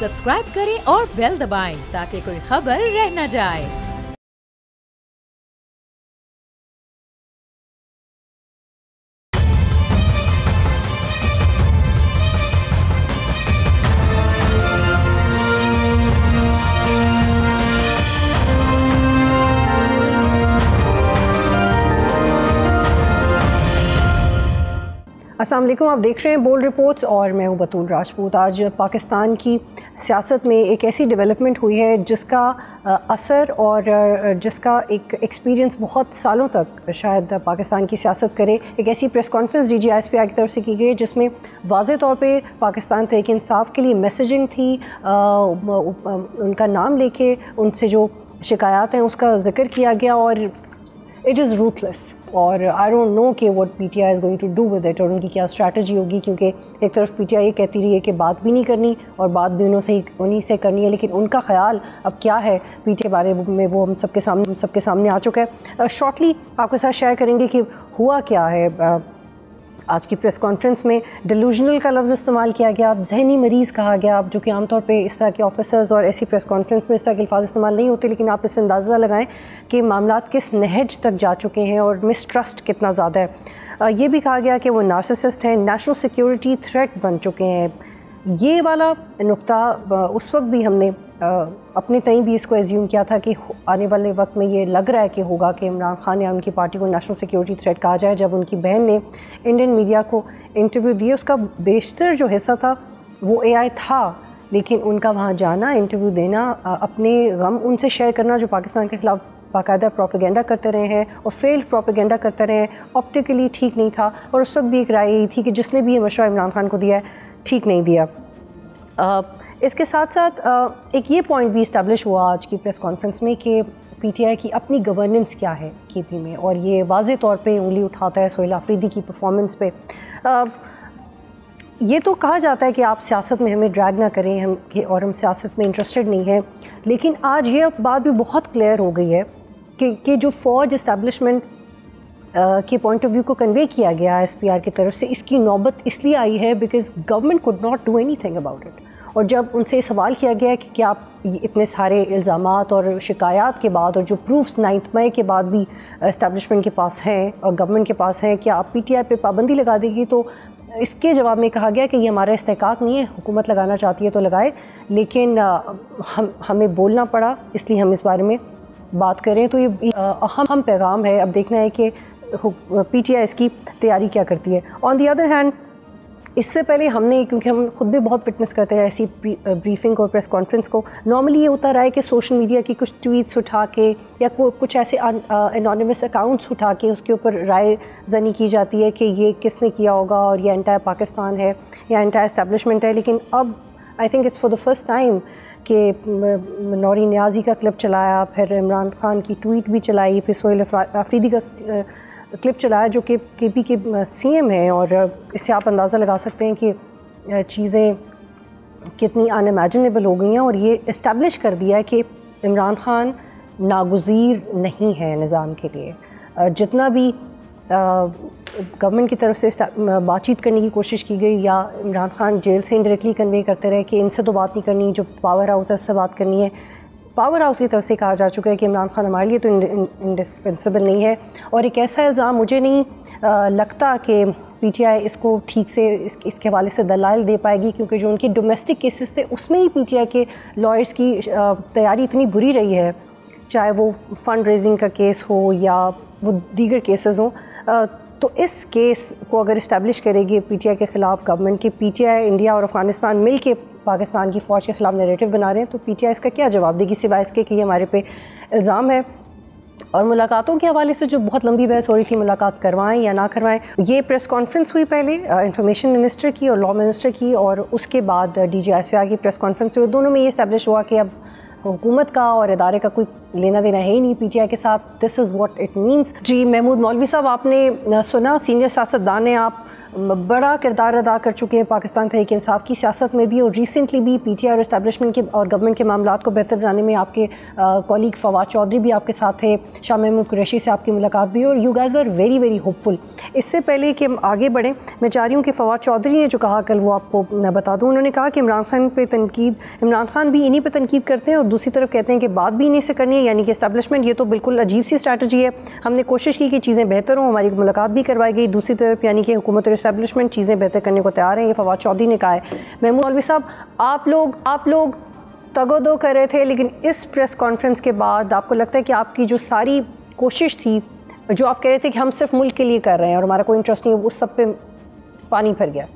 Subscribe करें और bell दबाएं ताकि कोई खबर रह न जाए। अस्सलाम वालेकुम, आप देख रहे हैं बोल्ड रिपोर्ट्स और मैं हूं बतूल राजपूत। आज पाकिस्तान की सियासत में एक ऐसी डेवलपमेंट हुई है जिसका असर और जिसका एक एक्सपीरियंस बहुत सालों तक शायद पाकिस्तान की सियासत करे। एक ऐसी प्रेस कॉन्फ्रेंस DGISPI की तरफ से की गई जिसमें वाज़े तौर पे पाकिस्तान तहरीक इंसाफ के लिए मैसेजिंग थी। उनका नाम लेके उनसे जो शिकायत हैं उसका जिक्र किया गया और इट इज़ रूथलेस और आई डोंट नो कि what PTI is going to do with it और उनकी क्या स्ट्रैटेजी होगी, क्योंकि एक तरफ PTI ये कहती रही है कि बात भी नहीं करनी और बात भी उन्हीं से करनी है, लेकिन उनका ख्याल अब क्या है PTI के बारे में वो हम सबके सामने आ चुका है। शॉर्टली आपके साथ शेयर करेंगे कि हुआ क्या है। आज की प्रेस कॉन्फ्रेंस में डिलूजनल का लफ्ज़ इस्तेमाल किया गया, जहनी मरीज़ कहा गया, जो कि आमतौर पे इस तरह के ऑफिसर्स और ऐसी प्रेस कॉन्फ्रेंस में इस तरह के अल्फाज इस्तेमाल नहीं होते, लेकिन आप इससे अंदाज़ा लगाएं कि मामलात किस नहज तक जा चुके हैं और मिसट्रस्ट कितना ज़्यादा है। ये भी कहा गया कि वो नार्सिसिस्ट हैं, नेशनल सिक्योरिटी थ्रेट बन चुके हैं। ये वाला नुक्ता उस वक्त भी हमने अपने तहीं भी इसको एज्यूम किया था कि आने वाले वक्त में ये लग रहा है कि होगा कि इमरान खान या उनकी पार्टी को नेशनल सिक्योरिटी थ्रेट कहा जाए। जब उनकी बहन ने इंडियन मीडिया को इंटरव्यू दिए, उसका बेशतर जो हिस्सा था वो AI था, लेकिन उनका वहाँ जाना, इंटरव्यू देना, अपने गम उनसे शेयर करना जो पाकिस्तान के ख़िलाफ़ बाकायदा प्रोपेगेंडा करते रहे हैं और फेल्ड प्रोपेगेंडा करते रहे हैं, ऑप्टिकली ठीक नहीं था। और उस वक्त भी एक राय यही थी कि जिसने भी ये मशवरा इमरान खान को दिया है ठीक नहीं दिया। इसके साथ साथ एक ये पॉइंट भी इस्टेब्लिश हुआ आज की प्रेस कॉन्फ्रेंस में कि PTI की अपनी गवर्नेंस क्या है KP में, और ये वाज़े तौर पे उंगली उठाता है सोहेल आफरीदी की परफॉर्मेंस पे। ये तो कहा जाता है कि आप सियासत में हमें ड्रैग ना करें और हम सियासत में इंटरेस्टेड नहीं हैं, लेकिन आज ये बात भी बहुत क्लियर हो गई है कि जो फ़ौज इस्टेब्लिशमेंट के पॉइंट ऑफ व्यू को कन्वे किया गया SPR की तरफ से, इसकी नौबत इसलिए आई है because government could not do anything about it. और जब उनसे सवाल किया गया कि क्या आप इतने सारे इल्ज़ामात और शिकायत के बाद और जो प्रूफ्स 9 मई के बाद भी इस्टेब्लिशमेंट के पास हैं और गवर्नमेंट के पास हैं, क्या आप PTI पे पाबंदी लगा देगी, तो इसके जवाब में कहा गया कि ये हमारा इस्तेहकाक नहीं है, हुकूमत लगाना चाहती है तो लगाए, लेकिन हमें बोलना पड़ा इसलिए हम इस बारे में बात करें। तो ये अहम पैगाम है। अब देखना है कि PTI इसकी तैयारी क्या करती है। ऑन दी अदर हैंड, इससे पहले हमने, क्योंकि हम खुद भी बहुत फिटनेस करते हैं ऐसी ब्रीफिंग और प्रेस कॉन्फ्रेंस को, नॉर्मली ये होता रहा है कि सोशल मीडिया की कुछ ट्वीट्स उठा के या कुछ ऐसे एनोनिमस अकाउंट्स उठा के उसके ऊपर राय जनी की जाती है कि ये किसने किया होगा और ये एंटायर पाकिस्तान है या एंटायर एस्टेब्लिशमेंट है। लेकिन अब I think it's for the first time कि नौरी नियाज़ी का क्लिप चलाया, फिर इमरान खान की ट्वीट भी चलाई, फिर सोहेल आफरीदी का क्लिप चलाया जो कि KP के CM हैं, और इससे आप अंदाज़ा लगा सकते हैं कि चीज़ें कितनी अनइमेजिनेबल हो गई हैं। और ये इस्टेब्लिश कर दिया है कि इमरान खान नागुज़ीर नहीं है निज़ाम के लिए। जितना भी गवर्नमेंट की तरफ से बातचीत करने की कोशिश की गई या इमरान खान जेल से इंडायरेक्टली कन्वे करते रहे कि इनसे तो बात नहीं करनी, जो पावर हाउस है उससे बात करनी है, पावर हाउस की तरफ से कहा जा चुका है कि इमरान खान हमारे लिए तो इंडिस्पेंसिबल नहीं है। और एक ऐसा इल्ज़ाम मुझे नहीं लगता कि PTI इसको ठीक से इसके हवाले से दलाइल दे पाएगी, क्योंकि जो उनके डोमेस्टिक केसेस थे उसमें ही PTI के लॉयर्स की तैयारी इतनी बुरी रही है, चाहे वो फ़ंड रेजिंग का केस हो या वो दीगर केसेस हों। तो इस केस को अगर इस्टेब्लिश करेगी PTI के ख़िलाफ़ गवर्नमेंट की, PTI इंडिया और अफ़गानिस्तान मिल के पाकिस्तान की फ़ौज के ख़िलाफ़ नैरेटिव बना रहे हैं, तो PTI इसका क्या जवाब देगी सिवाय इसके कि ये हमारे पे इल्ज़ाम है। और मुलाकातों के हवाले से जो बहुत लंबी बहस हो रही थी, मुलाकात करवाएं या ना करवाएं, ये प्रेस कॉन्फ्रेंस हुई पहले इंफॉर्मेशन मिनिस्टर की और लॉ मिनिस्टर की, और उसके बाद DGISPI की प्रेस कॉन्फ्रेंस हुई। दोनों में ये इस्टेब्लिश हुआ कि अब हुकूमत का और इदारे का कोई लेना देना है ही नहीं PTI के साथ। This is what it means. जी महमूद मौलवी साहब, आपने सुना, सीनियर सियासतदान हैं आप, बड़ा किरदार अदा कर चुके हैं पाकिस्तान तहरीक इंसाफ की सियासत में भी, और रिसेंटली भी पीटीआई और एस्टैब्लिशमेंट के और गवर्नमेंट के मामलात को बेहतर बनाने में आपके कॉलीग फवाद चौधरी भी आपके साथ थे, शाह महमूद कुरैशी से आपकी मुलाकात भी, और you guys were very very hopeful. इससे पहले कि हम आगे बढ़ें, मैं चाह रही हूँ कि फवाद चौधरी ने जो कहा कल वो आपको मैं बता दूँ। उन्होंने कहा कि इमरान खान भी इन्हीं पर तनकीद करते हैं और दूसरी तरफ कहते हैं कि बात भी इन्हीं से करनी है, यानी कि एस्टैब्लिशमेंट। ये तो बिल्कुल अजीब सी स्ट्रैटेजी है। हमने कोशिश की कि चीज़ें बेहतर हों, हमारी मुलाकात भी करवाई गई, दूसरी तरफ यानी कि हुकूमत और एस्टैब्लिशमेंट चीज़ें बेहतर करने को तैयार हैं, ये फवाद चौधरी ने कहा है। महमूद मौलवी साहब, आप लोग तगोदो कर रहे थे, लेकिन इस प्रेस कॉन्फ्रेंस के बाद आपको लगता है कि आपकी जो सारी कोशिश थी, जो आप कह रहे थे कि हम सिर्फ मुल्क के लिए कर रहे हैं और हमारा कोई इंटरेस्ट नहीं है, उस सब पे पानी फिर गया?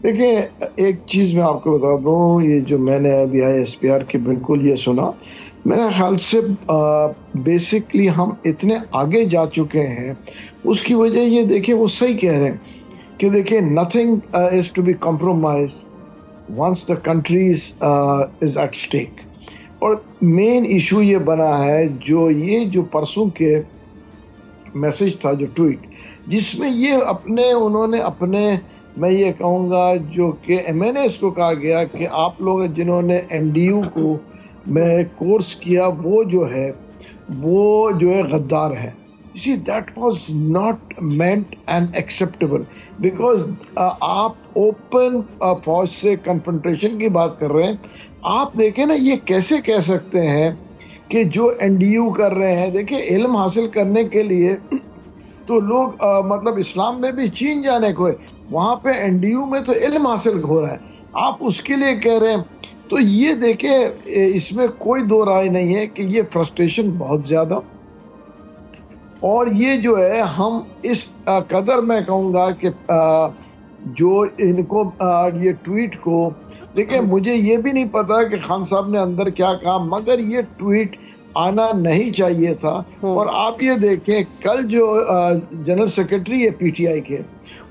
देखिए, एक चीज़ मैं आपको बता दूं, ये जो मैंने अभी ISPR की बिल्कुल ये सुना, मेरे ख्याल से बेसिकली हम इतने आगे जा चुके हैं। उसकी वजह ये देखिए, वो सही कह रहे हैं कि देखिए nothing is to be compromise once the country is at stake. और मेन इशू ये बना है जो परसों के मैसेज था, जो ट्वीट, जिसमें ये उन्होंने अपने मैं ये कहूँगा जो कि MNAs को कहा गया कि आप लोग जिन्होंने MDU को मैं कोर्स किया वो जो है गद्दार है। See, that was not meant and acceptable because आप ओपन फौज से कन्फ्रंटेशन की बात कर रहे हैं। आप देखें ना, ये कैसे कह सकते हैं कि जो NDU कर रहे हैं, देखिए इल्म हासिल करने के लिए तो लोग मतलब इस्लाम में भी चीन जाने को है, वहाँ पे NDU में तो इल्म हासिल हो रहा है, आप उसके लिए कह रहे हैं। तो ये देखिए, इसमें कोई दो राय नहीं है कि ये फ्रस्ट्रेशन बहुत ज़्यादा, और ये जो है हम इस कदर मैं कहूँगा कि जो इनको ये ट्वीट को, देखिए मुझे ये भी नहीं पता कि खान साहब ने अंदर क्या कहा, मगर ये ट्वीट आना नहीं चाहिए था। और आप ये देखें, कल जो जनरल सेक्रेटरी है PTI के,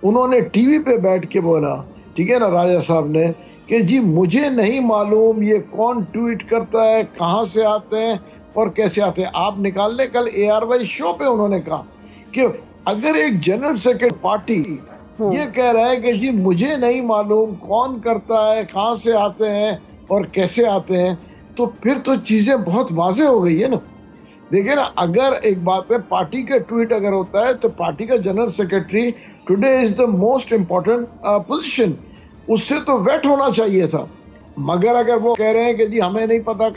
उन्होंने टीवी पे बैठ के बोला, ठीक है ना, राजा साहब ने, कि जी मुझे नहीं मालूम ये कौन ट्वीट करता है, कहाँ से आते हैं और कैसे आते हैं। आप निकाल लें, कल ARY शो पे उन्होंने कहा कि अगर एक जनरल सेक्रेटरी पार्टी ये कह रहा है कि जी मुझे नहीं मालूम कौन करता है, कहाँ से आते हैं और कैसे आते हैं, तो फिर तो चीज़ें बहुत वाज़े हो गई है ना। देखिए ना, अगर एक बात है, पार्टी का ट्वीट अगर होता है तो पार्टी का general secretary today is the most important position, उससे तो वेट होना चाहिए था। मगर अगर वो कह रहे हैं कि जी हमें नहीं पता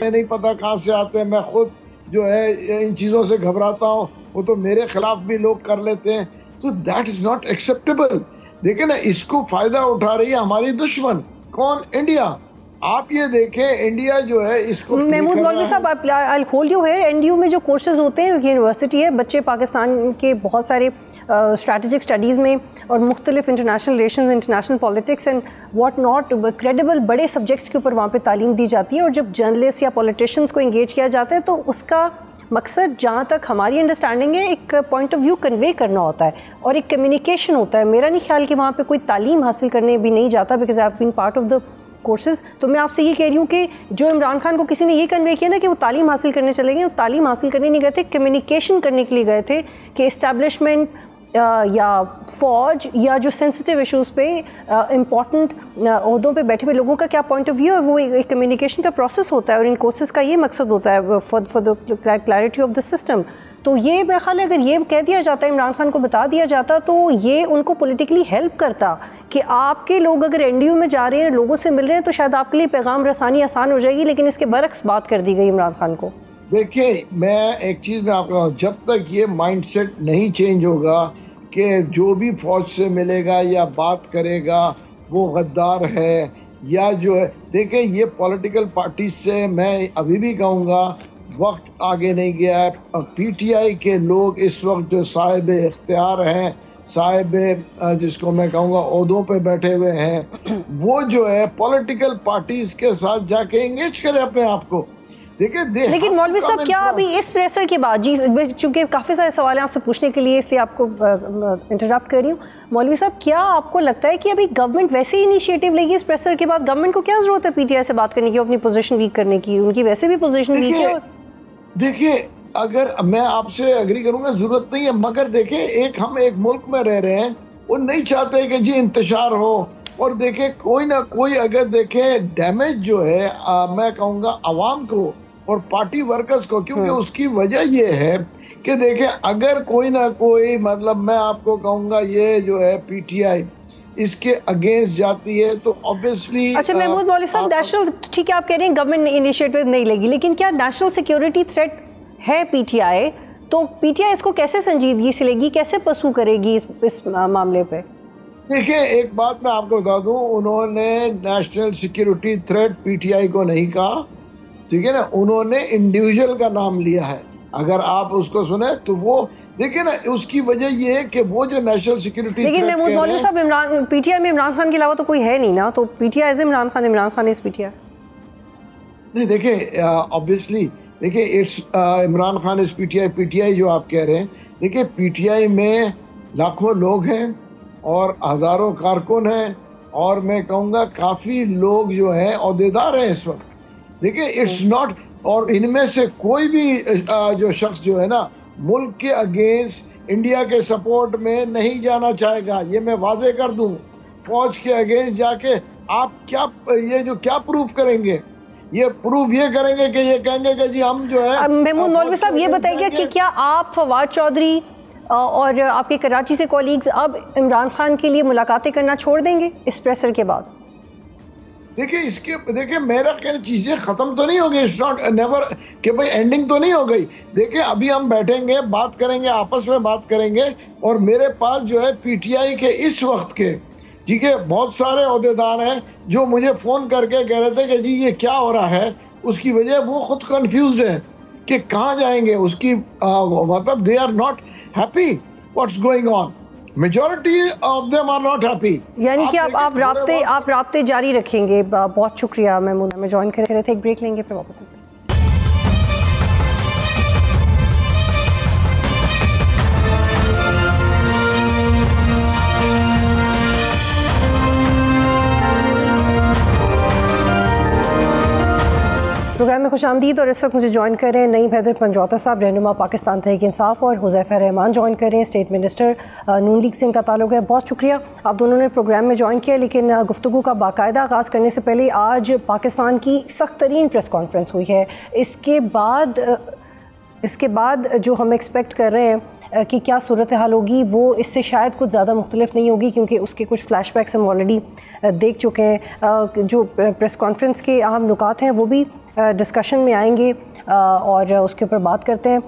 कहाँ से आते हैं, मैं खुद जो है इन चीज़ों से घबराता हूँ, वो तो मेरे खिलाफ भी लोग कर लेते हैं, तो दैट इज़ नॉट एक्सेप्टेबल। देखिए ना, इसको फ़ायदा उठा रही है हमारी दुश्मन, कौन? इंडिया। आप ये देखें, इंडिया जो है इसको महमूद मौलवी साहब, I hold you here. NDU में जो कोर्सेज होते हैं, यूनिवर्सिटी है, बच्चे पाकिस्तान के बहुत सारे स्ट्रैटेजिक स्टडीज़ में और मुख्तलिफ international relation, international politics and what not, credible बड़े सब्जेक्ट्स के ऊपर वहाँ पे तालीम दी जाती है। और जब जर्नलिस्ट या पॉलिटिशियंस को इंगेज किया जाता है तो उसका मकसद, जहाँ तक हमारी अंडरस्टैंडिंग है, एक पॉइंट ऑफ व्यू कन्वे करना होता है और एक कम्युनिकेशन होता है। मेरा नहीं ख्याल कि वहाँ पे कोई तालीम हासिल करने भी नहीं जाता, because I have been part of the courses. तो मैं आपसे ये कह रही हूँ कि जो इमरान खान को किसी ने ये कन्वे किया ना कि वो तालीम हासिल करने चले गए, वो तालीम हासिल करने नहीं गए थे, कम्युनिकेशन करने के लिए गए थे कि इस्टेब्लिशमेंट या फौज या जो सेंसिटिव इश्यूज़ पे इम्पॉर्टेंट ओहदों पे बैठे हुए लोगों का क्या पॉइंट ऑफ व्यू है। वो एक कम्युनिकेशन का प्रोसेस होता है और इन कोर्सेज का ये मकसद होता है for the clarity of the system. तो ये मेरा ख्याल है, अगर ये कह दिया जाता, इमरान खान को बता दिया जाता, तो ये उनको पॉलिटिकली हेल्प करता कि आपके लोग अगर NDU में जा रहे हैं, लोगों से मिल रहे हैं, तो शायद आपके लिए पैगाम रसानी आसान हो जाएगी। लेकिन इसके बरक्स बात कर दी गई इमरान खान को। देखिए, मैं एक चीज़ में आपको, जब तक ये माइंडसेट नहीं चेंज होगा कि जो भी फौज से मिलेगा या बात करेगा वो गद्दार है या जो है, देखिए ये पॉलिटिकल पार्टी से मैं अभी भी कहूँगा वक्त आगे नहीं गया है। PTI के लोग इस वक्त जो साहिब इख्तियार हैं, साहिब जिसको मैं कहूँगा ओहदों पे बैठे हुए हैं, वो जो है पॉलिटिकल पार्टीज़ के साथ जाके इंगेज करें अपने आप को। देखिए, लेकिन मौलवी साहब, क्या अभी इस प्रेशर के बाद, जी चूँकि काफ़ी सारे सवाल हैं आपसे पूछने के लिए, इसलिए आपको इंटरप्ट कर रही हूँ। मौलवी साहब, क्या आपको लगता है कि अभी गवर्नमेंट वैसे ही इनिशिएटिव लेगी इस प्रेशर के बाद? गवर्नमेंट को क्या ज़रूरत है PTI से बात करने की, अपनी पोजीशन वीक करने की? उनकी वैसे भी पोजीशन वीक है। देखिए, अगर मैं आपसे एग्री करूँगा, ज़रूरत नहीं है, मगर देखिए हम एक मुल्क में रह रहे हैं वो नहीं चाहते कि जी इंतशार हो। और देखे कोई ना कोई अगर देखे डैमेज जो है मैं कहूँगा आवाम को और पार्टी वर्कर्स को, क्योंकि उसकी वजह ये है कि देखे अगर कोई ना कोई मतलब मैं आपको कहूँगा ये जो है पीटीआई इसके अगेंस्ट जाती है तो ऑब्वियसली। अच्छा महमूद मौलवी साहब, नेशनल, ठीक है आप कह रहे हैं गवर्नमेंट इनिशिएटिव नहीं लेगी, लेकिन क्या नेशनल सिक्योरिटी थ्रेट है पीटीआई? तो पीटीआई इसको कैसे संजीदगी से लेगी, कैसे पसू करेगी इस मामले पे? देखिए एक बात मैं आपको बता दूं, उन्होंने नेशनल सिक्योरिटी थ्रेट पीटीआई को नहीं कहा, ठीक है ना, उन्होंने इंडिविजुअल का नाम लिया है। अगर आप उसको सुने तो वो देखिए ना, उसकी वजह ये है कि वो जो नेशनल सिक्योरिटी, लेकिन महमूद मौलवी साहब इमरान पीटीआई में इमरान खान के अलावा तो कोई है नहीं ना, तो PTI is Imran Khan is PTI. नहीं देखिए ऑब्वियसली देखिए it's Imran Khan is PTI जो आप कह रहे हैं। देखिए पीटीआई में लाखों लोग हैं और हज़ारों कारकुन हैं और मैं कहूँगा काफ़ी लोग जो हैं अहदेदार हैं इस वक्त। देखिए इट्स नॉट, और इनमें से कोई भी जो शख्स जो है ना मुल्क के अगेंस्ट इंडिया के सपोर्ट में नहीं जाना चाहेगा, ये मैं वाजे कर दूं। फौज के अगेंस्ट जाके आप क्या ये जो क्या प्रूफ करेंगे, ये प्रूफ ये करेंगे कि ये कहेंगे कि जी हम जो है। महमूद मौलवी साहब ये बताइए कि क्या आप फवाद चौधरी और आपके कराची से कॉलीग्स अब इमरान खान के लिए मुलाकातें करना छोड़ देंगे इस प्रेशर के बाद? देखिए मेरा कहना चीज़ें ख़त्म तो नहीं हो गई, इट्स नॉट नेवर कि भाई एंडिंग तो नहीं हो गई। देखिए अभी हम बैठेंगे, बात करेंगे, आपस में बात करेंगे, और मेरे पास जो है पीटीआई के इस वक्त के ठीक है बहुत सारे अहदेदार हैं जो मुझे फ़ोन करके कह रहे थे कि जी ये क्या हो रहा है। उसकी वजह वो खुद कन्फ्यूज्ड है कि कहाँ जाएंगे, उसकी मतलब they are not happy what's going on. Majority of them are not happy. यानी कि आप राब्ते जारी रखेंगे। बहुत शुक्रिया महमूद, हमें ज्वाइन कर रहे थे। एक ब्रेक लेंगे फिर वापस आते हैं। प्रोग्राम में खुशामदीद, और इस वक्त मुझे ज्वाइन कर रहे हैं नईम हैदर पंजौता साहब, रहनुमा पाकिस्तान तहरीक इंसाफ, और हुज़ैफा रहमान ज्वाइन कर रहे हैं, स्टेट मिनिस्टर, नून लीग से इनका ताल्लुक है। बहुत शुक्रिया आप दोनों ने प्रोग्राम में ज्वाइन किया। लेकिन गुफ्तगू का बाकायदा आगाज़ करने से पहले आज पाकिस्तान की सख्त तरीन प्रेस कॉन्फ्रेंस हुई है। इसके बाद जो हम एक्सपेक्ट कर रहे हैं कि क्या सूरत हाल होगी, वो इससे शायद कुछ ज़्यादा मुख्तलिफ नहीं होगी, क्योंकि उसके कुछ फ्लैशबैक्स हम ऑलरेडी देख चुके हैं। जो प्रेस कॉन्फ्रेंस के अहम नुकात हैं वो भी डिस्कशन में आएंगे और उसके ऊपर बात करते हैं।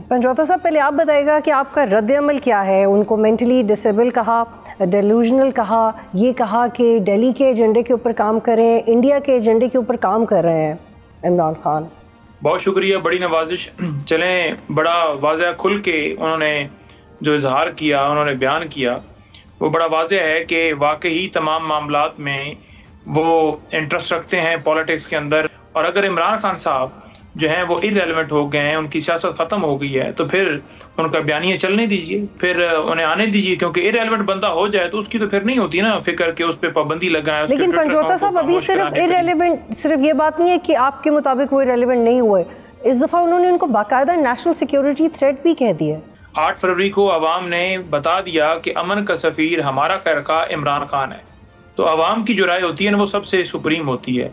पंजौता साहब पहले आप बताइएगा कि आपका रद्द-ए-अमल क्या है? उनको मेंटली डिसेबल कहा, डेलूजनल कहा, ये कहा कि दिल्ली के एजेंडे के ऊपर काम करें, इंडिया के एजेंडे के ऊपर काम कर रहे हैं इमरान खान। बहुत शुक्रिया, बड़ी नवाजिश। चलें, बड़ा वाज़ह खुल के उन्होंने जो इजहार किया, उन्होंने बयान किया, वो बड़ा वाज़ह है कि वाकई तमाम मामलात में वो इंटरेस्ट रखते हैं पॉलिटिक्स के अंदर। और अगर इमरान खान साहब जो हैं वो इररेलेवेंट हो गए हैं, उनकी सियासत ख़त्म हो गई है, तो फिर उनका बयानिया चलने दीजिए, फिर उन्हें आने दीजिए, क्योंकि इररेलेवेंट बंदा हो जाए तो उसकी तो फिर नहीं होती ना फिक्र कि उस पर पाबंदी लगाएं। लेकिन पंजौता साहब अभी सिर्फ इररेलेवेंट, सिर्फ ये बात नहीं है कि आपके मुताबिक वो इररेलेवेंट नहीं हुए, इस दफ़ा उन्होंने उनको बाकायदा नेशनल सिक्योरिटी थ्रेट भी कह दिया। 8 फरवरी को अवाम ने बता दिया कि अमन का सफ़ीर हमारा खैरखा इमरान खान है। तो अवाम की जो राय होती है ना वो सबसे सुप्रीम होती है।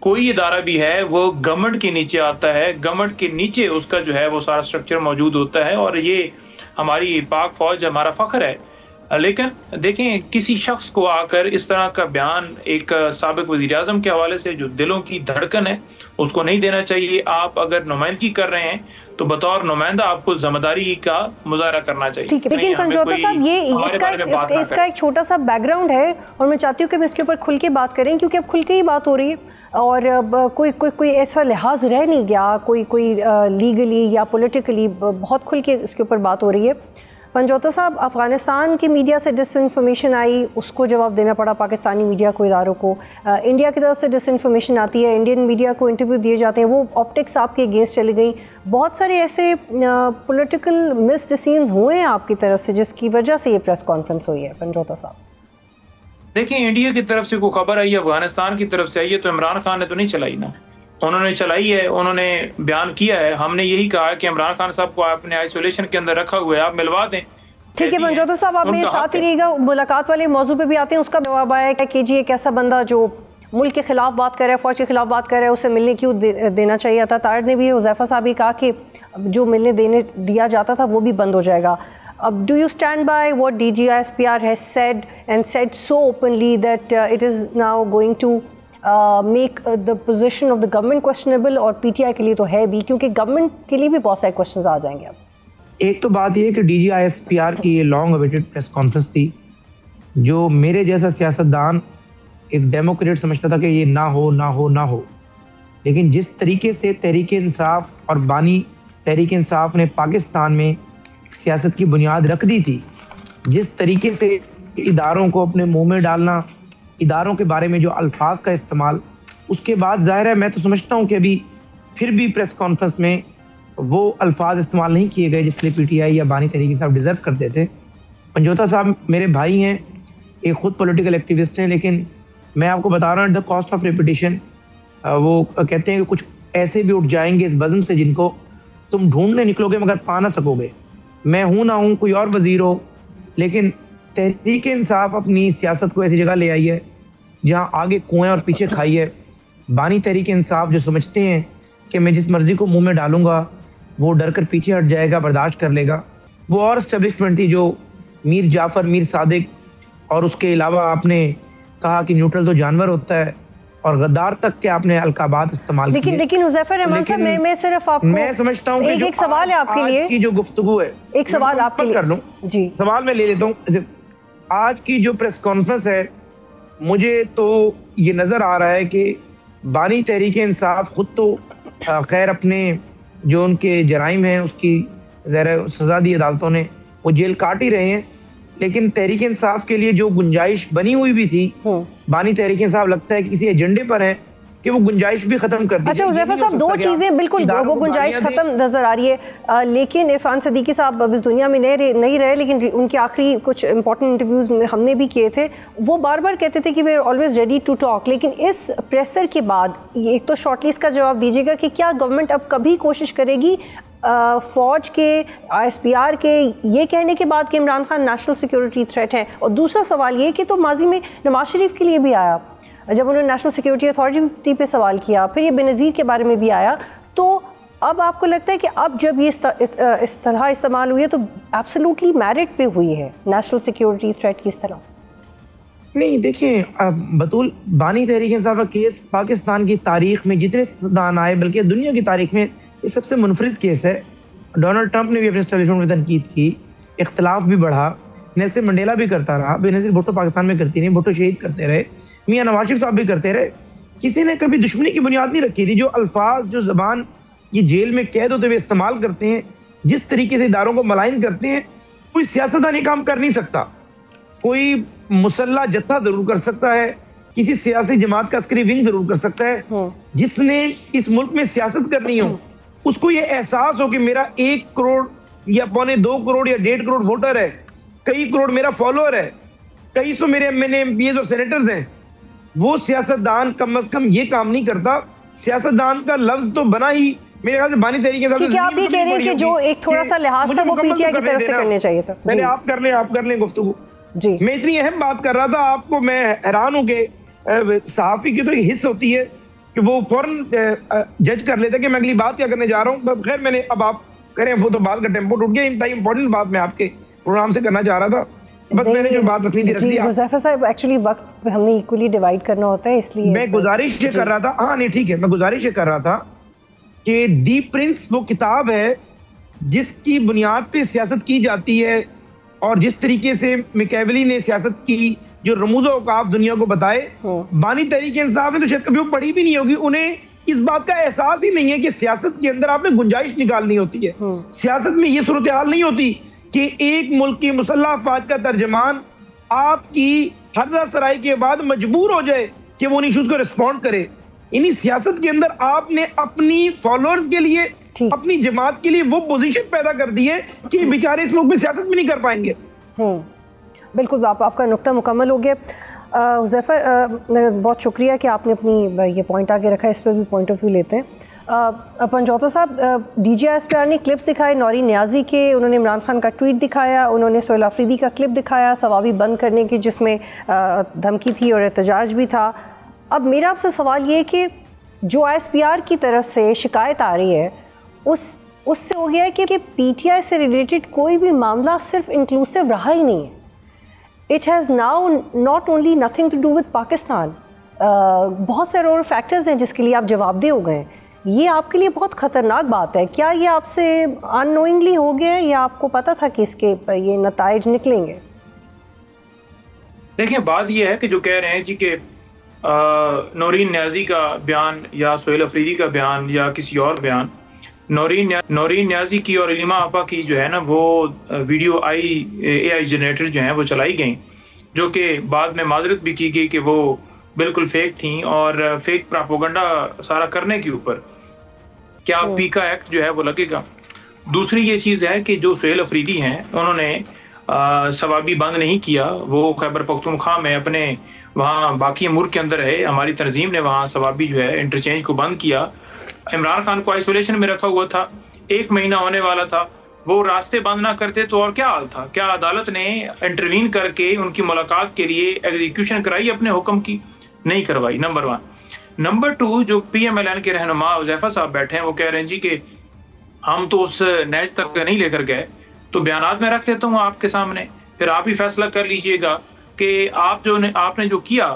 कोई इदारा भी है वो गवर्नमेंट के नीचे आता है, गवर्नमेंट के नीचे उसका जो है वो सारा स्ट्रक्चर मौजूद होता है, और ये हमारी पाक फौज हमारा फ़ख्र है। लेकिन देखें, किसी शख्स को आकर इस तरह का बयान एक साबिक वज़ीर आज़म के हवाले से जो दिलों की धड़कन है उसको नहीं देना चाहिए। आप अगर नुमाइंदगी कर रहे हैं तो बतौर नुमाइंदा आपको जिम्मेदारी का मुजाहरा करना चाहिए। ठीक है, लेकिन पंजौता साहब ये इसका एक छोटा सा बैकग्राउंड है और मैं चाहती हूँ कि हम इसके ऊपर खुल के बात करें, क्योंकि अब खुल के ही बात हो रही है और अब कोई ऐसा लिहाज रह नहीं गया, कोई लीगली या पॉलिटिकली बहुत खुल के इसके ऊपर बात हो रही है। पंजौता साहब, अफ़गानिस्तान की मीडिया से डिसइंफॉर्मेशन आई, उसको जवाब देना पड़ा पाकिस्तानी मीडिया को, इदारों को। इंडिया की तरफ से डिसइंफॉर्मेशन आती है, इंडियन मीडिया को इंटरव्यू दिए जाते हैं, वो ऑप्टिक्स आपके अगेंस्ट चली गई। बहुत सारे ऐसे पॉलिटिकल मिसडिसीजंस हुए हैं आपकी तरफ से जिसकी वजह से ये प्रेस कॉन्फ्रेंस हुई है। पंजौता साहब देखिए, इंडिया की तरफ से कोई खबर आई है, अफगानिस्तान की तरफ से आई है, तो इमरान खान ने तो नहीं चलाई ना, उन्होंने चलाई है, उन्होंने बयान किया है। हमने यही कहा है कि इमरान खान साहब को आपने आइसोलेशन के अंदर रखा हुआ है, आप मिलवा दें, ठीक है मंजोता साहब, आप मेरे साथ ही रहिएगा, मुलाकात वाले मौजू पे भी आते हैं। उसका जवाब आया है कि जी एक ऐसा बंदा जो मुल्क के खिलाफ बात कर रहा है, फौज के खिलाफ बात कर रहा है, उसे मिलने क्यों देना चाहिए था। तारड़ ने भी, हुज़ैफा साहब भी कहा कि जो मिलने दिया जाता था वो भी बंद हो जाएगा। अब do you stand by what DGISPR has said and said so openly that it is now going to make the position of the government questionable, और PTI के लिए तो है भी, क्योंकि गवर्नमेंट के लिए भी बहुत सारे क्वेश्चन आ जाएंगे। अब एक तो बात यह है कि DGISPR की ये लॉन्ग अवेटेड प्रेस कॉन्फ्रेंस थी, जो मेरे जैसा सियासतदान एक डेमोक्रेट समझता था कि ये ना हो ना हो ना हो, लेकिन जिस तरीके से तहरीक इंसाफ और बानी तहरीक इंसाफ ने पाकिस्तान में सियासत की बुनियाद रख दी थी, जिस तरीके से इदारों को अपने मुंह में डालना, इदारों के बारे में जो अल्फाज का इस्तेमाल, उसके बाद जाहिर है मैं तो समझता हूँ कि अभी फिर भी प्रेस कॉन्फ्रेंस में वो अल्फाज इस्तेमाल नहीं किए गए जिसके लिए PTI या बानी तहरीक इंसाफ डिज़र्व करते थे। मंजोता साहब मेरे भाई हैं, एक ख़ुद पॉलिटिकल एक्टिविस्ट हैं, लेकिन मैं आपको बता रहा हूँ, द कॉस्ट ऑफ रेपुटेशन, वो कहते हैं कि कुछ ऐसे भी उठ जाएंगे इस बज़म से जिनको तुम ढूंढने निकलोगे मगर पा ना सकोगे। मैं हूँ ना हूँ, कोई और वज़ीर हो, लेकिन तहरीक इंसाफ अपनी सियासत को ऐसी जगह ले आई है जहाँ आगे कुएं और पीछे खाई है। बानी तहरीक इंसाफ जो समझते हैं कि मैं जिस मर्ज़ी को मुँह में डालूँगा वो डर कर पीछे हट जाएगा, बर्दाश्त कर लेगा। वो और इस्टेब्लिशमेंट थी जो मीर जाफ़र, मीर सादिक, और उसके अलावा आपने कहा कि न्यूट्रल तो जानवर होता है, और गद्दार तक के आपने अलकाबात इस्तेमाल किए। लेकिन हुज़ैफा रहमान साहब, मैं सिर्फ आपको, मैं समझता हूँ कि एक सवाल है आपके लिए, की जो गुफ्तगू है, एक सवाल आपके लिए कर लूँ जी, सवाल मैं ले लेता हूँ। आज की जो प्रेस कॉन्फ्रेंस है, मुझे तो ये नज़र आ रहा है कि बानी तहरीक इंसाफ खुद तो खैर अपने जो उनके जराइम हैं उसकी ज़ाहिर सज़ा दी अदालतों ने, वो जेल काट ही रहे हैं, लेकिन तहरीक इंसाफ के लिए जो गुंजाइश बनी हुई भी थी, बानी तहरीक इंसाफ लगता है कि किसी एजेंडे पर है कि वो गुंजाइश भी खत्म कर दी। अच्छा हुज़ैफा साहब, दो चीज़ें बिल्कुल, वो गुंजाइश खत्म नजर आ रही है, लेकिन इरफान सदीकी साहब अब इस दुनिया में नहीं रहे, लेकिन उनके आखिरी कुछ इंपॉर्टेंट इंटरव्यूज़ में हमने भी किए थे, वो बार बार कहते थे कि we are always ready to talk. लेकिन इस प्रेसर के बाद एक तो शॉर्टलिस्ट का जवाब दीजिएगा कि क्या गवर्नमेंट अब कभी कोशिश करेगी फ़ौज के, ISPR के ये कहने के बाद कि Imran Khan national security threat है? और दूसरा सवाल ये कि तो माजी में नवाज शरीफ के लिए भी आया, जब उन्होंने नेशनल सिक्योरिटी अथॉरिटी पे सवाल किया, फिर ये बेनज़ीर के बारे में भी आया, तो अब आपको लगता है कि अब जब ये इस तरह इस्तेमाल हुई है तो एब्सोल्युटली मेरिट पे हुई है नेशनल सिक्योरिटी थ्रेट की इस तरह? नहीं, देखिए बतूल बानी तहरीक इंसाफ का केस पाकिस्तान की तारीख में जितने सियासतदान आए, बल्कि दुनिया की तारीख में ये सबसे मुनफरिद केस है। डोनाल्ड ट्रंप ने भी अपने एस्टेब्लिशमेंट में तनकीद की, इख्तलाफ भी बढ़ा, नेल्सन मंडेला भी करता रहा, बेनज़ीर भुट्टो पाकिस्तान में करती रही, भुट्टो शहीद करते रहे, मियां नवाज शरीफ साहब भी करते रहे। किसी ने कभी दुश्मनी की बुनियाद नहीं रखी थी। जो अल्फाज, जो ज़बान ये जेल में कैद होते हुए इस्तेमाल करते हैं, जिस तरीके से इदारों को मलाइन करते हैं, कोई सियासतदान ये काम कर नहीं सकता। कोई मुसल्ला जत्था जरूर कर सकता है, किसी सियासी जमात का अस्करी विंग जरूर कर सकता है। जिसने इस मुल्क में सियासत करनी हो, उसको ये एहसास हो कि मेरा 1 करोड़ या 2.25 करोड़ या 1.5 करोड़ वोटर है, कई करोड़ मेरा फॉलोअर है, कई सौ मेरे MLA MPs और सेनेटर्स हैं, वो सियासतदान कम अज कम ये काम नहीं करता। सियासतदान का लफ्ज तो बना ही मेरे ख्याल से बानी तहरीक इंसाफ। ठीक है, आप ये कह रहे हैं कि जो एक थोड़ा सा लिहाज था वो PTI की तरफ से करने चाहिए था। मैंने आप कर लें गुफ्तगू जी। मैं इतनी अहम बात कर रहा था, आपको मैं हैरान हूँ कि सहाफ़ी की तो एक हिस्स होती है कि वो फौरन जज कर लेते कि मैं अगली बात क्या करने जा रहा हूँ। खैर मैंने, अब आप करें, वो तो बात का टेम्पो टूट गया। इंपॉर्टेंट बात मैं आपके प्रोग्राम से करना चाह रहा था, बस मैंने जो बात रखनी थी रख दी। हुज़ैफा साहब, एक्चुअली वक्त हमने इक्वली डिवाइड करना होता है, इसलिए मैं गुजारिश ये कर रहा था, हाँ नहीं ठीक है, मैं गुजारिश ये कर रहा था कि दी प्रिंस वो किताब है जिसकी बुनियाद पे सियासत की जाती है, और जिस तरीके से मैकियावेली ने सियासत की, जो रमूज़ औकाफ दुनिया को बताए, बानी तहरीक इंसाफ ने तो शायद कभी वो पढ़ी भी नहीं होगी। उन्हें इस बात का एहसास ही नहीं है कि सियासत के अंदर आपने गुंजाइश निकालनी होती है। सियासत में ये सूरत हाल नहीं होती कि एक मुल्क की मुसल्लह अफवाज का तर्जमान आपकी हर्जा सराई के बाद मजबूर हो जाए कि वो उन इशूज को रिस्पॉन्ड करे। इन्हीं सियासत के अंदर आपने अपनी फॉलोअर्स के लिए, अपनी जमात के लिए वो पोजीशन पैदा कर दी है कि बेचारे इस मुल्क में सियासत भी नहीं कर पाएंगे। बिल्कुल, आपका नुक्ता मुकम्मल हो गया। हुज़ैफा, बहुत शुक्रिया कि आपने अपनी ये पॉइंट आगे रखा, इस पर भी पॉइंट ऑफ व्यू लेते हैं। पंजौता साहब, DGI ने क्लिप्स दिखाए नौरीन नियाज़ी के, उन्होंने इमरान खान का ट्वीट दिखाया, उन्होंने सोहेल अफरीदी का क्लिप दिखाया सवाबी बंद करने की, जिसमें धमकी थी और एहतजाज भी था। अब मेरा आपसे सवाल ये है कि जो ISPR की तरफ से शिकायत आ रही है उससे हो गया है कि PTI से रिलेटेड कोई भी मामला सिर्फ इंक्लूसिव रहा ही नहीं है। It has now not only nothing to do with Pakistan, बहुत सारे और फैक्टर्स हैं जिसके लिए आप जवाबदेह हो गए। ये आपके लिए बहुत ख़तरनाक बात है। क्या ये आपसे अननोइंगली हो गया या आपको पता था कि इसके ये नताइज निकलेंगे? देखिए, बात ये है कि जो कह रहे हैं जी कि नौरीन नियाज़ी का बयान या सोहेल अफरीदी का बयान या किसी और बयान, नौरीन नियाज़ी की और इलिमा आपा की जो है ना वो वीडियो AI जनरेटर जो हैं वो चलाई गई, जो कि बाद में माजरत भी की गई कि वो बिल्कुल फेक थी और फेक प्रोपेगेंडा सारा करने के ऊपर क्या पीका एक्ट जो है वो लगेगा। दूसरी ये चीज़ है कि जो सोहेल अफरीदी हैं उन्होंने सवाबी बंद नहीं किया, वो खैबर पख्तूनख्वा में अपने वहाँ बाकी मुल्क के अंदर है, हमारी तंजीम ने वहाँ सवाबी जो है इंटरचेंज को बंद किया। इमरान खान को आइसोलेशन में रखा हुआ था, 1 महीना होने वाला था, वो रास्ते बंद ना करते तो और क्या हाल था? क्या अदालत ने इंटरवीन करके उनकी मुलाकात के लिए एग्जीक्यूशन कराई अपने हुक्म की? नहीं करवाई, नंबर 1। नंबर 2, जो PMLN के रहनुमा हुज़ैफा साहब बैठे हैं वो कह रहे हैं जी कि हम तो उस नैज तक नहीं लेकर गए, तो बयानात में रख देता हूँ आपके सामने, फिर आप ही फैसला कर लीजिएगा कि आपने जो किया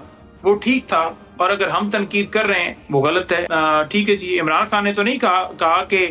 वो ठीक था और अगर हम तनकीद कर रहे हैं वो गलत है। ठीक है जी, इमरान खान ने तो नहीं कहा कि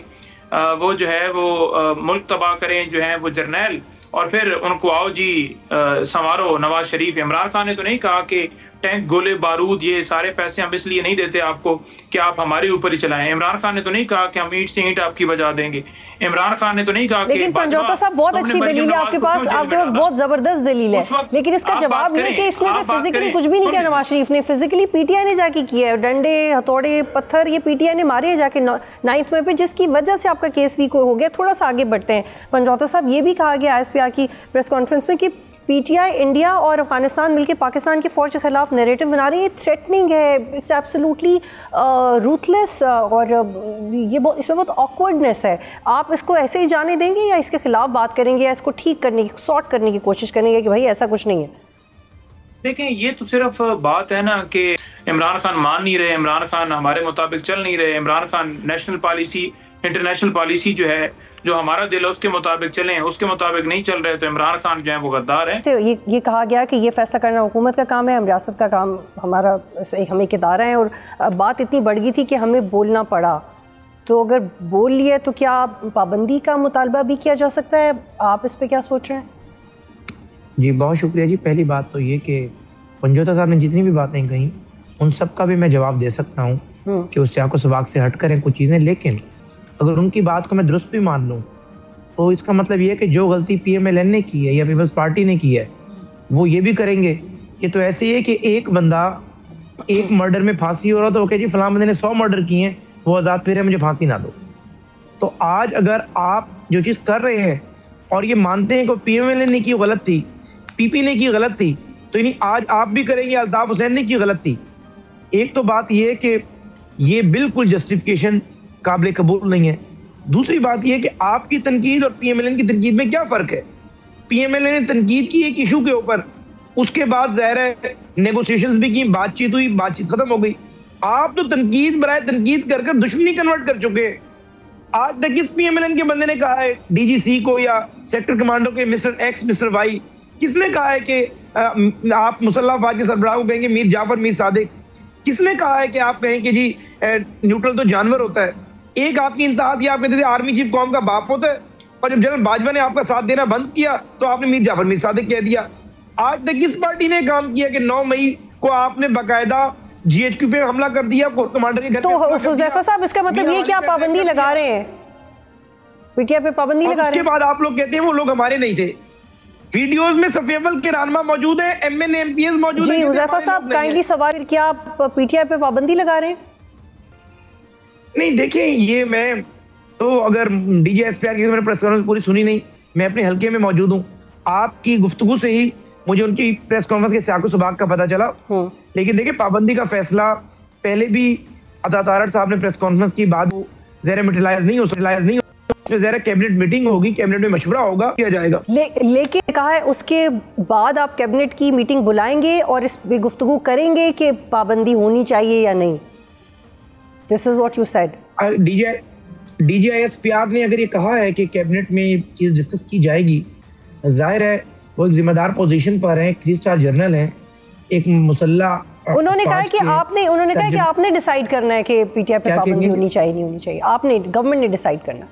वो जो है वो मुल्क तबाह करें जो है वो जर्नैल और फिर उनको आओ जी संवारो नवाज शरीफ। इमरान खान ने तो नहीं कहा कि टैंक, गोले, बारूद, ये सारे पैसे हम इसलिए नहीं देते आपको कि आप हमारे ऊपर ही चलाएं। इमरान खान ने तो नहीं कहा कि हम ईंट से ईंट आपकी बजा देंगे। इमरान खान ने तो नहीं कहा कि लेकिन पंजौता साहब बहुत अच्छी दलील है आपके पास बहुत जबरदस्त दलील है, लेकिन इसका जवाब ये कि इसमें से फिजिकली कुछ भी नहीं किया नवाज शरीफ ने, फिजिकली PTI ने जाके किया है, डंडे, हथौड़े, पत्थर ये PTI ने मारे हैं जाके 9th में पे, जिसकी वजह से आपका केस वीक हो गया। थोड़ा सा आगे बढ़ते हैं पंजौता साहब, ये भी कहा गया ISPR की प्रेस कॉन्फ्रेंस में कि PTI इंडिया और अफगानिस्तान मिलकर पाकिस्तान की फौज के खिलाफ नैरेटिव बना रही है, थ्रेटनिंग है, इट्स एब्सोल्युटली रूथलेस और इसमें बहुत ऑकवर्डनेस है। आप इसको ऐसे ही जाने देंगे या इसके खिलाफ बात करेंगे या इसको ठीक करने की, सॉर्ट करने की कोशिश करेंगे कि भाई ऐसा कुछ नहीं है? देखें, ये तो सिर्फ बात है ना कि इमरान खान मान नहीं रहे, इमरान खान हमारे मुताबिक चल नहीं रहे, Imran Khan national policy, international policy जो है, जो हमारा दिल है उसके मुताबिक चलें, उसके मुताबिक नहीं चल रहे तो इमरान खान जो है वो गद्दार है। तो ये कहा गया कि ये फैसला करना हुकूमत का काम है, हम रियासत का काम, हम एक इदारा है और बात इतनी बढ़ गई थी कि हमें बोलना पड़ा। तो अगर बोल लिया तो क्या पाबंदी का मुतालबा भी किया जा सकता है? आप इस पर क्या सोच रहे हैं? जी बहुत शुक्रिया जी। पहली बात तो ये कि पंजौता साहब ने जितनी भी बातें कही उन सब का भी मैं जवाब दे सकता हूँ कि उस सियाको सवाक से हट करें कुछ चीज़ें, लेकिन अगर उनकी बात को मैं दुरुस्त भी मान लूँ तो इसका मतलब ये है कि जो गलती PMLN ने की है या पीपल्स पार्टी ने की है वो ये भी करेंगे कि तो ऐसे ही है कि एक बंदा एक मर्डर में फांसी हो रहा तो ओके जी फलां बंदे ने 100 मर्डर किए हैं, वो आज़ाद फिर है, मुझे फांसी ना दो। तो आज अगर आप जो चीज़ कर रहे हैं और ये मानते हैं कि PMLN ने की गलत थी, PP ने की गलत थी, तो यानी आज आप भी करेंगे अल्ताफ हुसैन ने की गलत थी। एक तो बात ये है कि ये बिल्कुल जस्टिफिकेशन काबिल कबूल नहीं है। दूसरी बात यह है कि आपकी तनकीद और PMLN की तनकीद में क्या फ़र्क है? PMLN ने तनकीद की एक इशू के ऊपर, उसके बाद ज़ाहिर है नेगोशिएशंस भी की, बातचीत हुई, बातचीत ख़त्म हो गई। आप तो तनकीद बराए तनकीद कर कर दुश्मनी कन्वर्ट कर चुके हैं। आज तक किस PMLN के बंदे ने कहा है DGC को या सेक्टर कमांडो के मिस्टर X, मिस्टर Y, किसने कहा है कि आप मुसल्लह फौज के सरबराह को कहेंगे मीर जाफर, मीर सादिक? किसने कहा है कि आप कहें कि जी न्यूट्रल तो जानवर होता है? एक आपकी इंतहा थी, आप कहते थे आर्मी चीफ कौम का बाप होता है, और जब जनरल बाजवा ने आपका साथ देना बंद किया तो आपने मीर जाफर, मीर सादिक कह दिया। आज तक किस पार्टी ने काम किया कि 9 मई को आपने बाकायदा GHQ पे हमला कर दिया, कोर कमांडर के घर तो हुज़ैफा साहब इसका मतलब ये कि आप पाबंदी लगा रहे हैं, PTI पे पाबंदी लगा रहे हैं? उसके बाद आप लोग कहते हैं वो लोग हमारे नहीं थे। वीडियोस में सफेवल के रहनुमा मौजूद है, MN MPs मौजूद है। जी हुज़ैफा साहब काइंडली सवाल, क्या आप PTI पे पाबंदी लगा रहे हैं? नहीं देखिए, ये मैं तो अगर DGI की मैंने प्रेस कॉन्फ्रेंस पूरी सुनी नहीं, मैं अपने हल्के में मौजूद हूँ। आपकी गुफ्तगू से ही मुझे उनकी प्रेस कॉन्फ्रेंस के सियाको सबाक का पता चला। लेकिन देखिए, पाबंदी का फैसला पहले भी अता तारड़ साहब ने प्रेस कॉन्फ्रेंस की बात ज़ेर मिटिलाइज नहीं हो ज़ेर कैबिनेट मीटिंग होगी, कैबिनेट में मशवरा होगा, किया जाएगा। लेकिन कहा है उसके बाद आप कैबिनेट की मीटिंग बुलाएंगे और इस पे गुफ्तगू करेंगे कि पाबंदी होनी चाहिए या नहीं। This is what you said. DGISPR ने अगर ये कहा है कि कैबिनेट में ये चीज़ डिस्कस की जाएगी, जाहिर है वो एक जिम्मेदार पोजीशन पर है, 3 स्टार जनरल हैं, एक मुसल्ला। उन्होंने कहा कि आपने डिसाइड करना है कि PTI पे पाबंदी होनी चाहिए नहीं होनी चाहिए, आपने, गवर्नमेंट ने डिसाइड करना।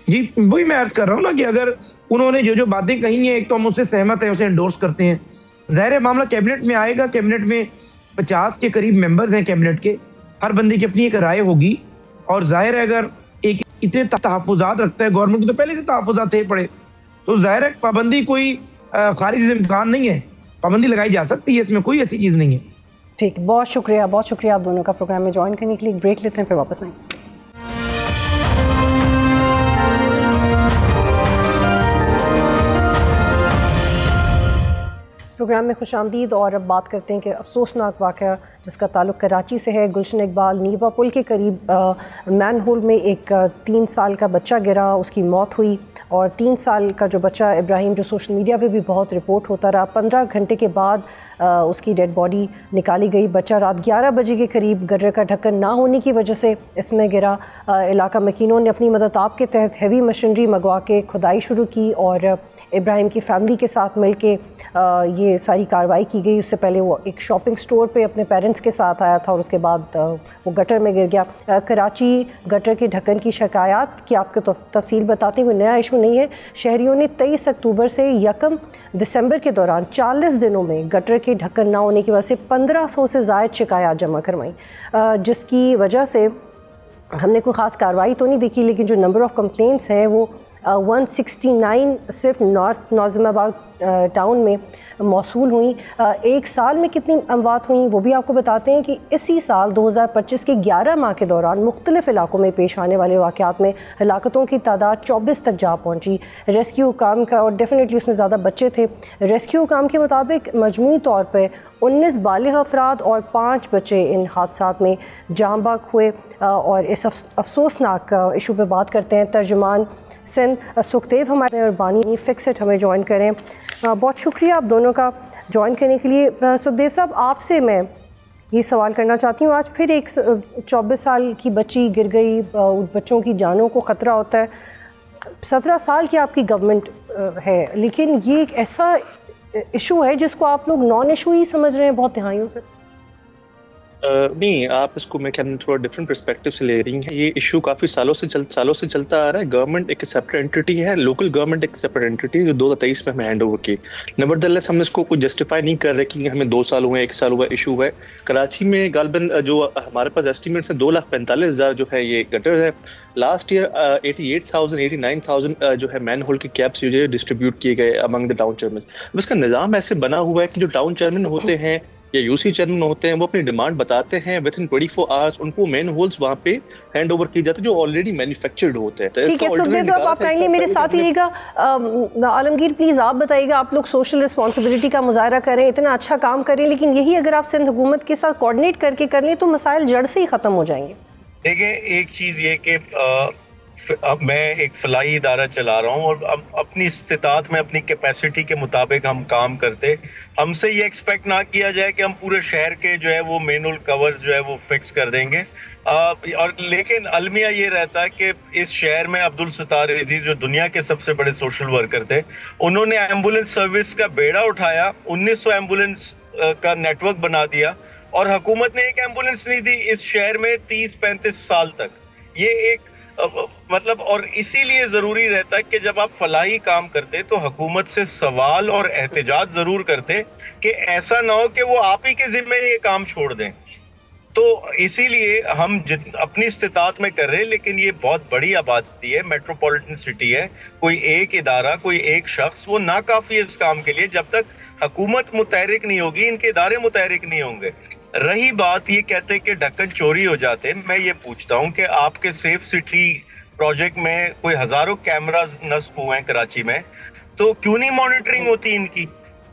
जी वही मैं अर्ज कर रहा हूँ ना कि अगर उन्होंने जो बातें कही हैं, एक तो हम उससे सहमत हैं, उसे एंडोर्स करते हैं। ज़ाहिर मामला कैबिनेट में आएगा, कैबिनेट में 50 के करीब मेंबर्स हैं कैबिनेट के, हर बंदे की अपनी एक राय होगी। और जाहिर है अगर एक इतने तहफ़्फ़ुज़ात रखता है गवर्नमेंट को, तो पहले से तहफ़्फ़ुज़ात थे पड़े, तो जाहिर है पाबंदी कोई खारिज इम्कान नहीं है, पाबंदी लगाई जा सकती है, इसमें कोई ऐसी चीज़ नहीं है। ठीक, बहुत शुक्रिया आप दोनों का प्रोग्राम में ज्वाइन करने के लिए। ब्रेक लेते हैं, फिर वापस आएंगे। प्रोग्राम में खुशामदीद। और अब बात करते हैं कि अफसोसनाक वाक़या जिसका ताल्लुक़ कराची से है। गुलशन इकबाल नीवा पुल के करीब मैन होल में एक 3 साल का बच्चा गिरा, उसकी मौत हुई। और 3 साल का जो बच्चा इब्राहिम, जो सोशल मीडिया पे भी बहुत रिपोर्ट होता रहा, 15 घंटे के बाद उसकी डेड बॉडी निकाली गई। बच्चा रात 11 बजे के करीब गटर का ढक्कन ना होने की वजह से इसमें गिरा। इलाका मकीनों ने अपनी मदद आप के तहत हैवी मशीनरी मंगवा के खुदाई शुरू की और इब्राहिम की फैमिली के साथ मिल के ये सारी कार्रवाई की गई। उससे पहले वो एक शॉपिंग स्टोर पे अपने पेरेंट्स के साथ आया था और उसके बाद वो गटर में गिर गया। कराची गटर के ढक्कन की शिकायत की आपको तफसील बताते हैं, कोई नया इशू नहीं है। शहरियों ने 23 अक्टूबर से 1 दिसंबर के दौरान 40 दिनों में गटर के ढक्कन ना होने की वजह से 1500 से ज़ायद शिकायत जमा करवाई, जिसकी वजह से हमने कोई ख़ास कार्रवाई तो नहीं देखी, लेकिन जो नंबर ऑफ़ कंप्लेंट्स हैं वो 169 सिर्फ नॉर्थ नाज़िमाबाद टाउन में मौसूल हुई। एक साल में कितनी अमवात हुई वो भी आपको बताते हैं कि इसी साल 2025 के 11 माह के दौरान मुख्तलिफ इलाकों में पेश आने वाले वाक़यात में हलाकतों की तादाद 24 तक जा पहुँची। रेस्क्यू काम का, और डेफिनेटली उसमें ज़्यादा बच्चे थे। रेस्क्यू काम के मुताबिक मजमूई तौर पर 19 बालिग़ अफराद और 5 बच्चे इन हादसात में जाँ बाक हुए। और इस अफसोसनाक इशू पर बात करते हैं तर्जुमान सिंध सुखदेव हमारे और बानी फिक्स इट हमें ज्वाइन करें। बहुत शुक्रिया आप दोनों का ज्वाइन करने के लिए। सुखदेव साहब, आपसे मैं ये सवाल करना चाहती हूँ, आज फिर एक 24 साल की बच्ची गिर गई, बच्चों की जानों को ख़तरा होता है। 17 साल की आपकी गवर्नमेंट है, लेकिन ये एक ऐसा इशू है जिसको आप लोग नॉन इशू ही समझ रहे हैं बहुत तिहाइयों से। नहीं, आप इसको मैं क्या थोड़ा डिफरेंट पर्सपेक्टिव से ले रही हैं। ये इशू काफ़ी सालों से चलता आ रहा है। गवर्नमेंट एक सेपरेट एंटिटी है, लोकल गवर्नमेंट एक सेपरेट एंटिटी है जो 2023 में हमें हैंड ओवर की। नेवरदलेस हम इसको कोई जस्टिफाई नहीं कर रहे कि हमें 2 साल हुए, 1 साल हुआ इशू है। कराची में गालबन जो हमारे पास एस्टिमेट्स है 2,45,000 जो है ये गटर है। लास्ट ईयर 88,000 89,000 जो है मैन होल के कैप्स जो डिस्ट्रीब्यूट किए गए अमंग द टाउन चेयरमैन। इसका निज़ाम ऐसे बना हुआ है कि जो टाउन चेयरमैन होते हैं या यूसी चैनल होते हैं वो अपनी डिमांड बताते हैं, विद इन 24 आवर्स उनको मेन होल्स वहाँ पे हैंड ओवर किए जाते हैं जो ऑलरेडी मैन्युफैक्चर्ड होते हैं। ठीक है सुखदेव साहब, आप काइंडली मेरे साथ रहिएगा। आलमगीर प्लीज़ आप बताइएगा, आप लोग सोशल रिस्पॉन्सिबिलिटी का मुजाहरा करें, इतना अच्छा काम करें, लेकिन यही अगर आप सिंध हुकूमत के साथ कोऑर्डिनेट करके कर लें तो मसाइल जड़ से ही ख़त्म हो जाएंगे। देखिए, एक चीज़ ये कि अब मैं एक फलाई इदारा चला रहा हूँ और अपनी इस्तिताअत में अपनी कैपेसिटी के मुताबिक हम काम करते। हमसे ये एक्सपेक्ट ना किया जाए कि हम पूरे शहर के जो है वो मैनुअल कवर्स जो है वो फिक्स कर देंगे। और लेकिन अलमिया ये रहता है कि इस शहर में अब्दुल सत्तार रेजी जो दुनिया के सबसे बड़े सोशल वर्कर थे, उन्होंने एम्बुलेंस सर्विस का बेड़ा उठाया, 1900 एम्बुलेंस का नेटवर्क बना दिया और हुकूमत ने एक एम्बुलेंस नहीं दी इस शहर में 30-35 साल तक। ये एक मतलब, और इसीलिए ज़रूरी रहता है कि जब आप फलाही काम करते तो हुकूमत से सवाल और एहतजाज ज़रूर करते कि ऐसा ना हो कि वो आप ही के ज़िम्मे ये काम छोड़ दें। तो इसीलिए हम अपनी इस्तिताअत में कर रहे हैं, लेकिन ये बहुत बड़ी आबादी है, मेट्रोपॉलिटन सिटी है, कोई एक इदारा, कोई एक शख्स वो नाकाफ़ी है इस काम के लिए। जब तक हुकूमत मुतहरिक नहीं होगी, इनके इदारे मुतहरिक नहीं होंगे। रही बात ये कहते कि ढक्कन चोरी हो जाते हैं, मैं ये पूछता हूँ कि आपके सेफ सिटी प्रोजेक्ट में कोई हज़ारों कैमरास नस्ब हुए हैं कराची में, तो क्यों नहीं मॉनिटरिंग होती इनकी?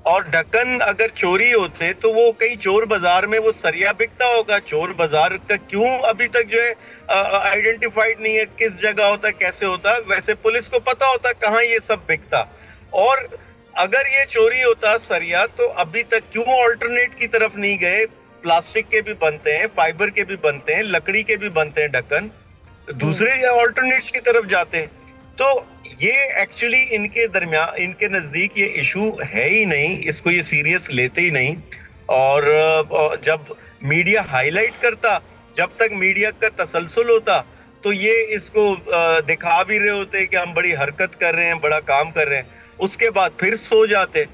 और ढक्कन अगर चोरी होते तो वो कहीं चोर बाजार में वो सरिया बिकता होगा। चोर बाजार का क्यों अभी तक जो है आइडेंटिफाइड नहीं है, किस जगह होता, कैसे होता। वैसे पुलिस को पता होता कहाँ ये सब बिकता। और अगर ये चोरी होता सरिया तो अभी तक क्यों ऑल्टरनेट की तरफ नहीं गए। प्लास्टिक के भी बनते हैं, फाइबर के भी बनते हैं, लकड़ी के भी बनते हैं ढक्कन, दूसरे ऑल्टरनेट्स की तरफ जाते हैं। तो ये एक्चुअली इनके दरमियान, इनके नजदीक ये इशू है ही नहीं, इसको ये सीरियस लेते ही नहीं। और जब मीडिया हाईलाइट करता, जब तक मीडिया का तसलसल होता तो ये इसको दिखा भी रहे होते कि हम बड़ी हरकत कर रहे हैं, बड़ा काम कर रहे हैं, उसके बाद फिर सो जाते।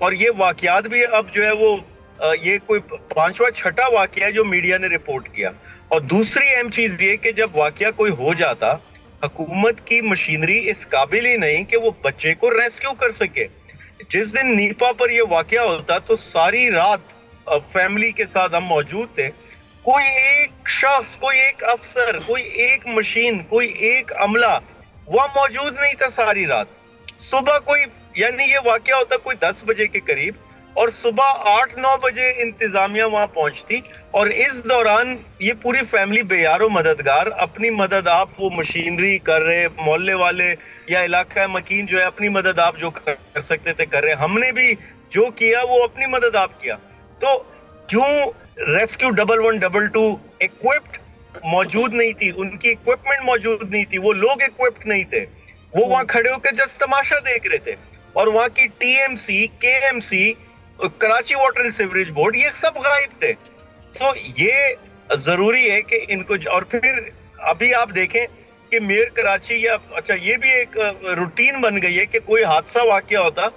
और ये वाकयात भी अब जो है वो ये कोई 5वां 6ठा वाकया जो मीडिया ने रिपोर्ट किया। और दूसरी अहम चीज ये कि जब वाकया कोई हो जाता, हुकूमत की मशीनरी इस काबिल ही नहीं कि वो बच्चे को रेस्क्यू कर सके। जिस दिन नीपा पर ये वाकया होता तो सारी रात फैमिली के साथ हम मौजूद थे। कोई एक शख्स, कोई एक अफसर, कोई एक मशीन, कोई एक अमला वह मौजूद नहीं था सारी रात। सुबह कोई, यानी ये वाकया होता कोई 10 बजे के करीब, और सुबह 8-9 बजे इंतजामिया वहां पहुंचती। और इस दौरान ये पूरी फैमिली बेयारो मददगार, अपनी मदद आप, वो मशीनरी कर रहे, मोहल्ले वाले या इलाका मकीन जो है अपनी मदद आप जो कर सकते थे कर रहे। हमने भी जो किया वो अपनी मदद आप किया। तो क्यों रेस्क्यू 1112 इक्विप्ड मौजूद नहीं थी, उनकी इक्विपमेंट मौजूद नहीं थी, वो लोग इक्विप्ड नहीं थे, वो वहां खड़े होकर जस्ट तमाशा देख रहे थे। और वहां की TMC, KMC, Karachi water and sewerage board, ये सब गायब थे। तो ये जरूरी है कि इनको, और फिर अभी आप देखें कि मेयर कराची या, अच्छा ये भी एक रूटीन बन गई है कि कोई हादसा वाकया होता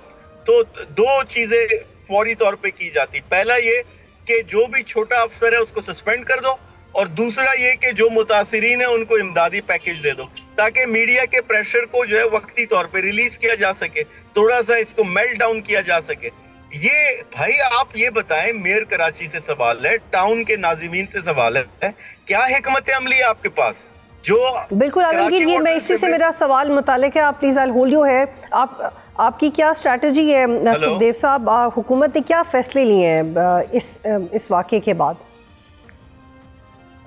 तो 2 चीजें फौरी तौर पे की जाती। पहला ये कि जो भी छोटा अफसर है उसको सस्पेंड कर दो, और दूसरा ये कि जो मुतासिरीन है उनको इमदादी पैकेज दे दो, ताकि मीडिया के प्रेशर को जो है वक्ती तौर पे रिलीज किया जा सके, थोड़ा सा इसको मेल्ट डाउन किया जा सके। ये भाई आप ये बताएं, मेयर कराची से सवाल है, टाउन के नाजिमीन से सवाल है, क्या हिकमत अमली है आपके पास? जो बिल्कुल आलमगीर, ये मैं इसी से मेरा सवाल मुतालिक है, आप प्लीज आई होल्ड यू है, आपकी क्या स्ट्रेटजी है सुखदेव साहब? हुकूमत ने क्या फैसले लिए हैं इस वाक़े के बाद?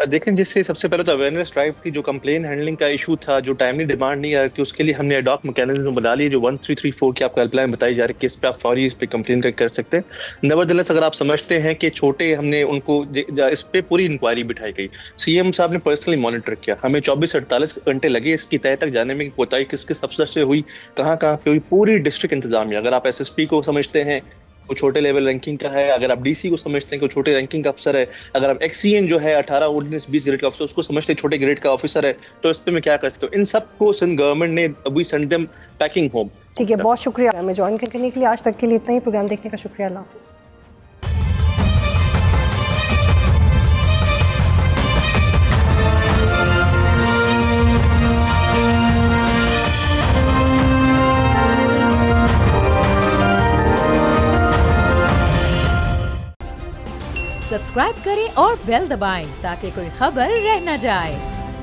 देखें, जिससे सबसे पहले तो अवेयरनेस ड्राइव थी, जो कंप्लेन हैंडलिंग का इशू था, जो टाइमली डिमांड नहीं आ रही थी, उसके लिए हमने एडॉक मैकेनिज्म बना लिए, जो 1334 की आपको हेल्पलाइन बताई जा रही है कि इस पर आप फौरी इस पर कंप्लेन कर सकते हैं। नेवरदलेस अगर आप समझते हैं कि छोटे, हमने उनको इस पर पूरी इंक्वायरी बिठाई गई, सीएम साहब ने पर्सनली मॉनिटर किया, हमें 24 से 48 घंटे लगे इसकी तय तक जाने में कि कोताही किस किस अफसर से हुई, कहाँ कहाँ पे हुई, पूरी डिस्ट्रिक्ट इंतजामिया। अगर आप एसएसपी को समझते हैं वो छोटे लेवल रैंकिंग का है, अगर आप डीसी को समझते हैं कि वो छोटे रैंकिंग का अफसर है, अगर आप एक्सीएन जो है 18 ऑर्डिनेंस 20 ग्रेड का अफसर उसको समझते हैं छोटे ग्रेड का ऑफिसर है, तो इस पे मैं क्या कर सकता हूँ? इन सबको सिंध गवर्नमेंट ने we send them packing home. ठीक है, बहुत शुक्रिया हमें ज्वाइन करने के लिए। आज तक के लिए इतना ही, प्रोग्राम देखने का शुक्रिया। अल्लाह हाफ़िज़। सब्सक्राइब करें और बेल दबाएं ताकि कोई खबर रह न जाए।